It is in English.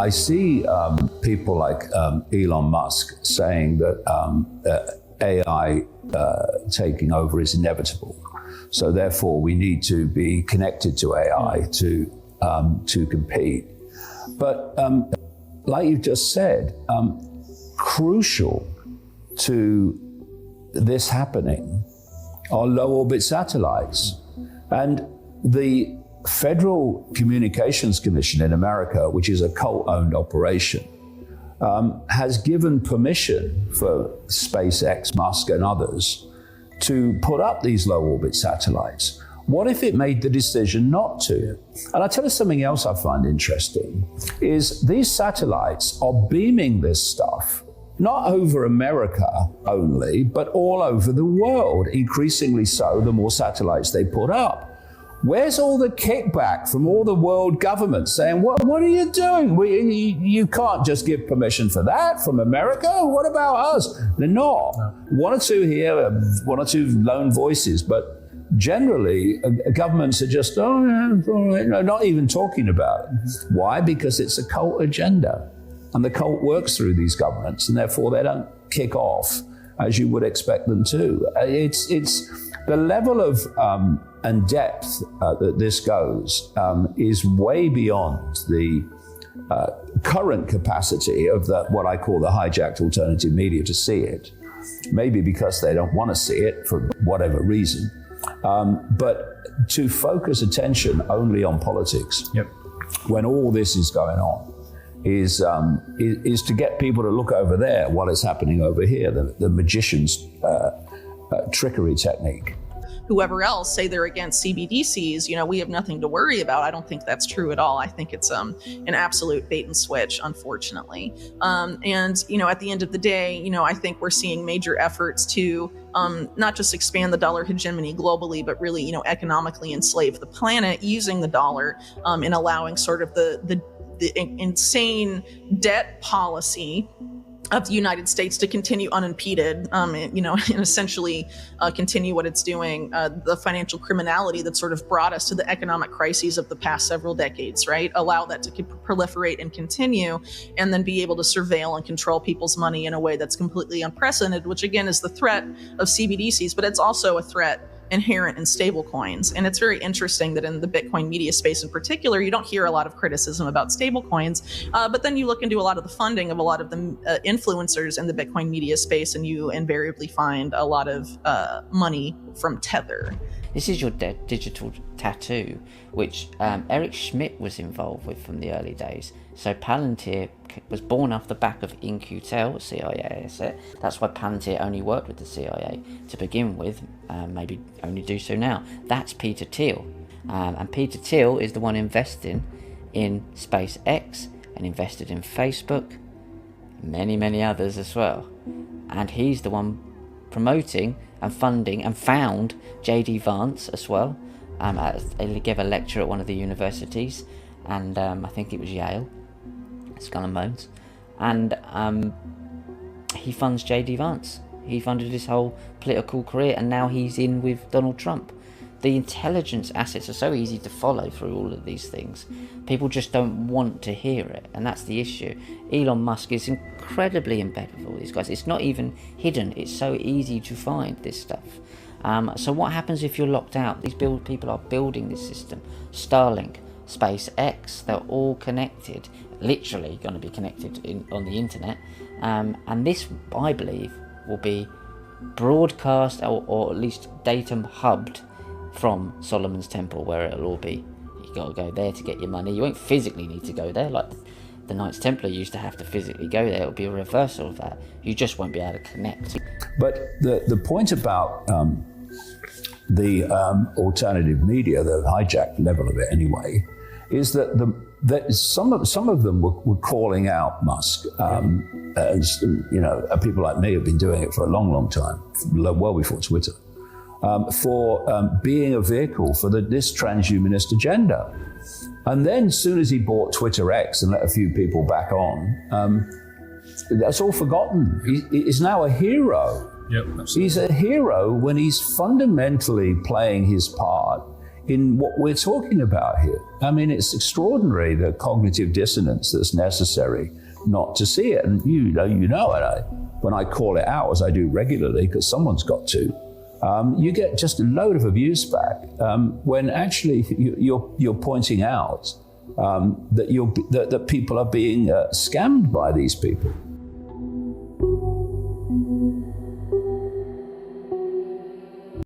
I see people like Elon Musk saying that AI taking over is inevitable. So therefore, we need to be connected to AI to compete. But like you just said, crucial to this happening are low orbit satellites. And the Federal Communications Commission in America, which is a cult-owned operation, has given permission for SpaceX, Musk, and others to put up these low orbit satellites. What if it made the decision not to? And I'll tell you something else I find interesting, is these satellites are beaming this stuff, not over America only, but all over the world, increasingly so the more satellites they put up. Where's all the kickback from all the world governments saying, what are you doing? You can't just give permission for that from America. What about us? They're not. No. One or two here, one or two lone voices, but generally governments are just, not even talking about it. Why? Because it's a cult agenda. And the cult works through these governments, and therefore they don't kick off as you would expect them to. It's the level of and depth that this goes is way beyond the current capacity of what I call the hijacked alternative media to see it. Maybe because they don't want to see it for whatever reason. But to focus attention only on politics when all this is going on is to get people to look over there while it's happening over here, the magician's trickery technique. Whoever else say they're against CBDCs, we have nothing to worry about. I don't think that's true at all. I think it's an absolute bait and switch, unfortunately. And at the end of the day, I think we're seeing major efforts to not just expand the dollar hegemony globally, but really, economically enslave the planet using the dollar and allowing sort of the insane debt policy of the United States to continue unimpeded, and essentially continue what it's doing, the financial criminality that sort of brought us to the economic crises of the past several decades, right? Allow that to proliferate and continue, and then be able to surveil and control people's money in a way that's completely unprecedented, which again is the threat of CBDCs, but it's also a threat inherent in stable coins. And it's very interesting that in the Bitcoin media space in particular, you don't hear a lot of criticism about stable coins, but then you look into a lot of the funding of a lot of the influencers in the Bitcoin media space, and you invariably find a lot of money from Tether. This is your digital tattoo, which Eric Schmidt was involved with from the early days. So Palantir was born off the back of In-Q-Tel, CIA asset. That's why Palantir only worked with the CIA to begin with, maybe only do so now. That's Peter Thiel. And Peter Thiel is the one investing in SpaceX and invested in Facebook, many others as well. And he's the one promoting and funding and found J.D. Vance as well. He gave a lecture at one of the universities, and I think it was Yale, Skull and Bones, and he funds J.D. Vance. He funded his whole political career, and now he's in with Donald Trump. The intelligence assets are so easy to follow through all of these things. People just don't want to hear it, and that's the issue. Elon Musk is incredibly embedded with all these guys. It's not even hidden. It's so easy to find this stuff. So what happens if you're locked out? These people are building this system. Starlink, SpaceX, they're all connected, literally going to be connected on the internet. And this, I believe, will be broadcast or at least datum hubbed from Solomon's Temple, where it'll all be. You got to go there to get your money. You won't physically need to go there like the Knights Templar used to have to physically go there. It'll be a reversal of that. You just won't be able to connect. But the point about the alternative media, the hijacked level of it anyway, is that some of them were calling out Musk. As people like me have been doing it for a long time, well before Twitter. For being a vehicle for this transhumanist agenda. And then as soon as he bought Twitter X and let a few people back on, that's all forgotten. He's now a hero. Yep, absolutely. He's a hero when he's fundamentally playing his part in what we're talking about here. I mean, it's extraordinary, the cognitive dissonance that's necessary not to see it. And you know, and when I call it out, as I do regularly, because someone's got to, you get just a load of abuse back when actually you're pointing out that people are being scammed by these people.